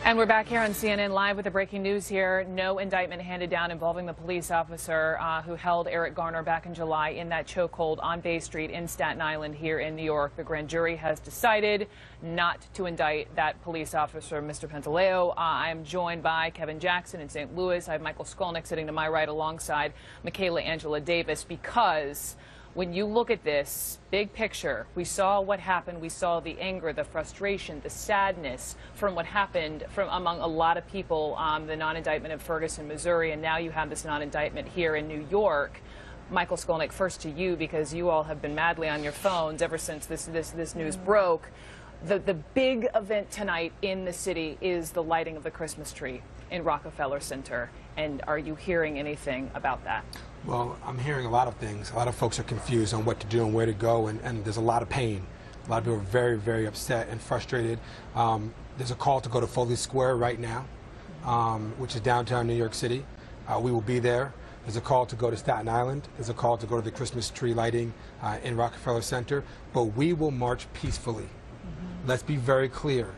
And we're back here on CNN Live with the breaking news here. No indictment handed down involving the police officer who held Eric Garner back in July in that chokehold on Bay Street in Staten Island here in New York. The grand jury has decided not to indict that police officer, Mr. Pantaleo. I am joined by Kevin Jackson in St. Louis. I have Michael Skolnick sitting to my right alongside Michaela Angela Davis, because when you look at this big picture, we saw what happened. We saw the anger, the frustration, the sadness from what happened among a lot of people, the non-indictment in Ferguson, Missouri, and now you have this non-indictment here in New York. Michael Skolnick, first to you, because you all have been madly on your phones ever since this news broke. The big event tonight in the city is the lighting of the Christmas tree in Rockefeller Center. And are you hearing anything about that? Well, I'm hearing a lot of things. A lot of folks are confused on what to do and where to go, and there's a lot of pain. A lot of people are very, very upset and frustrated. There's a call to go to Foley Square right now, which is downtown New York City. We will be there. There's a call to go to Staten Island. There's a call to go to the Christmas tree lighting in Rockefeller Center. But we will march peacefully. Let's be very clear.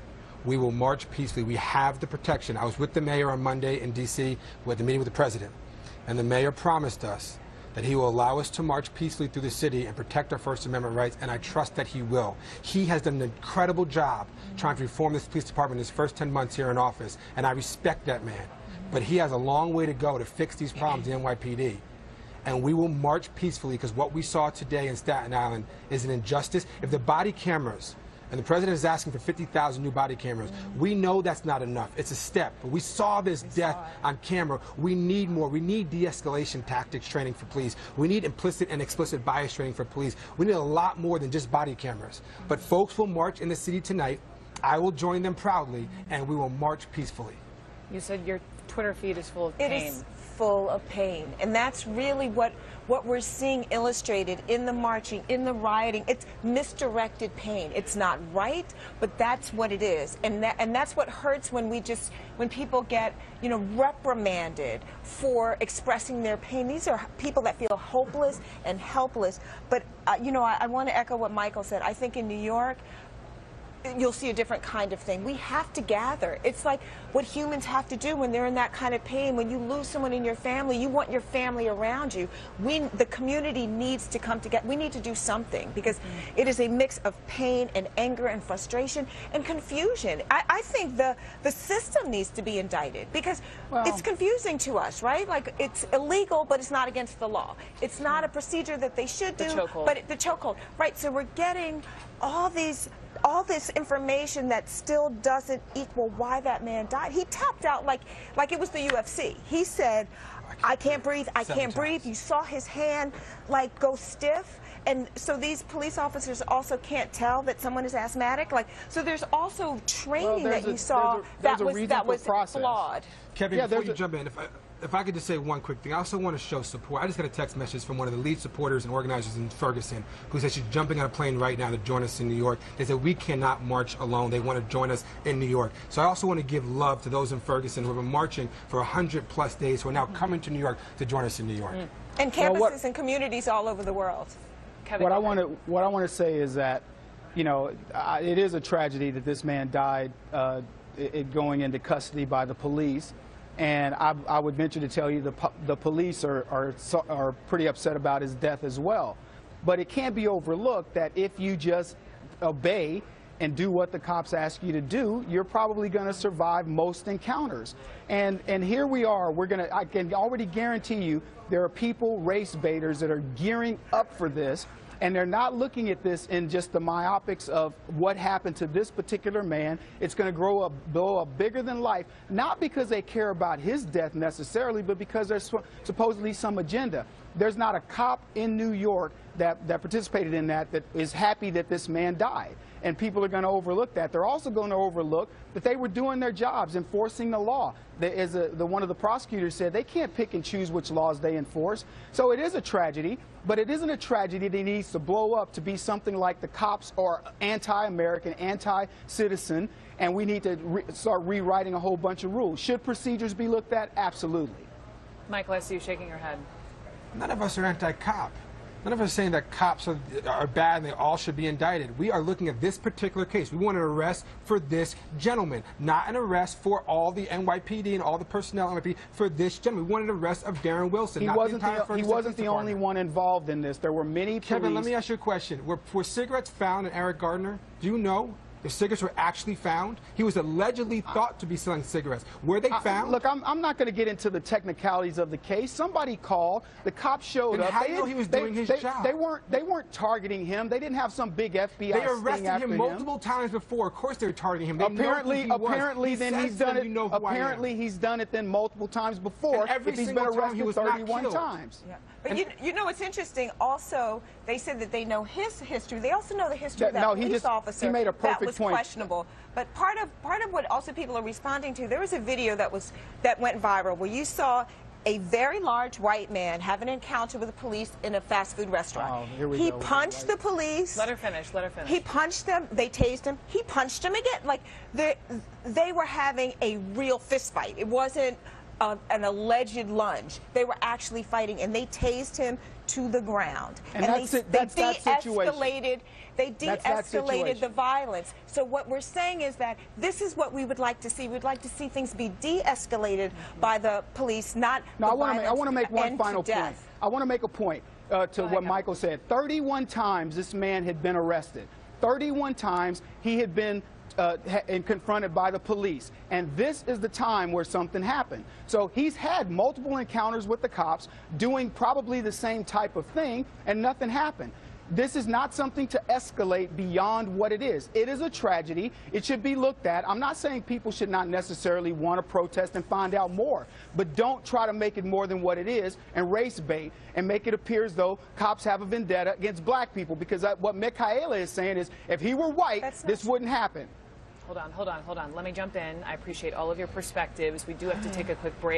We will march peacefully. We have the protection. I was with the mayor on Monday in D.C. with the meeting with the president, and the mayor promised us that he will allow us to march peacefully through the city and protect our First Amendment rights, and I trust that he will. He has done an incredible job trying to reform this police department in his first 10 months here in office, and I respect that man. But he has a long way to go to fix these problems in NYPD. And we will march peacefully, because what we saw today in Staten Island is an injustice. If the body cameras, and the president is asking for 50,000 new body cameras. We know that's not enough. It's a step. But we saw this death on camera. We need more. We need de-escalation tactics training for police. We need implicit and explicit bias training for police. We need a lot more than just body cameras. But folks will march in the city tonight. I will join them proudly, and we will march peacefully. You said your Twitter feed is full of pain. It is full of pain, and that's really what we're seeing illustrated in the marching, in the rioting. It's misdirected pain. It's not right, but that's what it is, and that's what hurts when people get, you know, reprimanded for expressing their pain. These are people that feel hopeless and helpless. But you know, I want to echo what Michael said. I think in New York, you'll see a different kind of thing. We have to gather. It's like what humans have to do when they're in that kind of pain. When you lose someone in your family, you want your family around you. The community needs to come together. We need to do something, because it is a mix of pain and anger and frustration and confusion. I think the system needs to be indicted, because it's confusing to us, right? Like, it's illegal, but it's not against the law. It's not a procedure that they should do, but the chokehold, right? So we're getting all this information that still doesn't equal why that man died. He tapped out like it was the UFC. He said, I can't breathe, I can't breathe. You saw his hand like go stiff. And so these police officers also can't tell that someone is asthmatic. Like, so there's also training that you saw that was flawed. Kevin, before you jump in, if I could just say one quick thing, I also want to show support. I just got a text message from one of the lead supporters and organizers in Ferguson, who said she's jumping on a plane right now to join us in New York. They said we cannot march alone. They want to join us in New York. So I also want to give love to those in Ferguson who have been marching for 100+ days, who are now coming to New York to join us in New York. And campuses and communities all over the world. Kevin, what I want to say is that, you know, it is a tragedy that this man died going into custody by the police. And I would venture to tell you the police are pretty upset about his death as well. But it can't be overlooked that if you just obey and do what the cops ask you to do, you're probably going to survive most encounters. And here we are. I can already guarantee you there are people, race baiters, that are gearing up for this. And they're not looking at this in just the myopics of what happened to this particular man. It's going to blow up bigger than life, not because they care about his death necessarily, but because there's supposedly some agenda. There's not a cop in New York that participated in that is happy that this man died. And people are going to overlook that. They're also going to overlook that they were doing their jobs, enforcing the law. One of the prosecutors said they can't pick and choose which laws they enforce. So it is a tragedy, but it isn't a tragedy that needs to blow up to be something like the cops are anti-American, anti-citizen, and we need to start rewriting a whole bunch of rules. Should procedures be looked at? Absolutely. Michael, I see you shaking your head. None of us are anti-cop. None of us are saying that cops are bad and they all should be indicted. We are looking at this particular case. We want an arrest for this gentleman, not an arrest for all the NYPD and all the personnel NYPD, for this gentleman. We wanted an arrest of Darren Wilson. He wasn't the only one involved in this. There were many police. Kevin, let me ask you a question. Were cigarettes found in Eric Garner? Do you know? The cigarettes were actually found. He was allegedly thought to be selling cigarettes. Were they found? Look, I'm not going to get into the technicalities of the case. Somebody called. The cops showed up. How do you know he was doing his job? They weren't targeting him. They didn't have some big FBI sting after him. They arrested him multiple times before. Of course, they were targeting him. Apparently, then he's done it. Apparently, he's done it then multiple times before. If he's been arrested 31 times. Yeah. But you know what's interesting? Also, they said that they know his history. They also know the history of that police officer. He made a perfect that was questionable. But part of what also people are responding to, there was a video that went viral where you saw a very large white man have an encounter with the police in a fast food restaurant. Oh, here we he go. punched the police. Let her finish. Let her finish. He punched them. They tased him. He punched him again. Like they were having a real fist fight. It wasn't an alleged lunge. They were actually fighting, and they tased him to the ground. And they de-escalated the violence. So what we're saying is that this is what we would like to see. We'd like to see things be de-escalated by the police, not the violence. I want to make one final point. Death. I want to make a point to what Michael said. 31 times this man had been arrested. 31 times he had been and confronted by the police. And this is the time where something happened. So he's had multiple encounters with the cops doing probably the same type of thing, and nothing happened. This is not something to escalate beyond what it is. It is a tragedy. It should be looked at. I'm not saying people should not necessarily want to protest and find out more, but don't try to make it more than what it is and race bait and make it appear as though cops have a vendetta against black people, because what Michaela is saying is if he were white, this wouldn't happen. Hold on. Let me jump in. I appreciate all of your perspectives. We do have to take a quick break.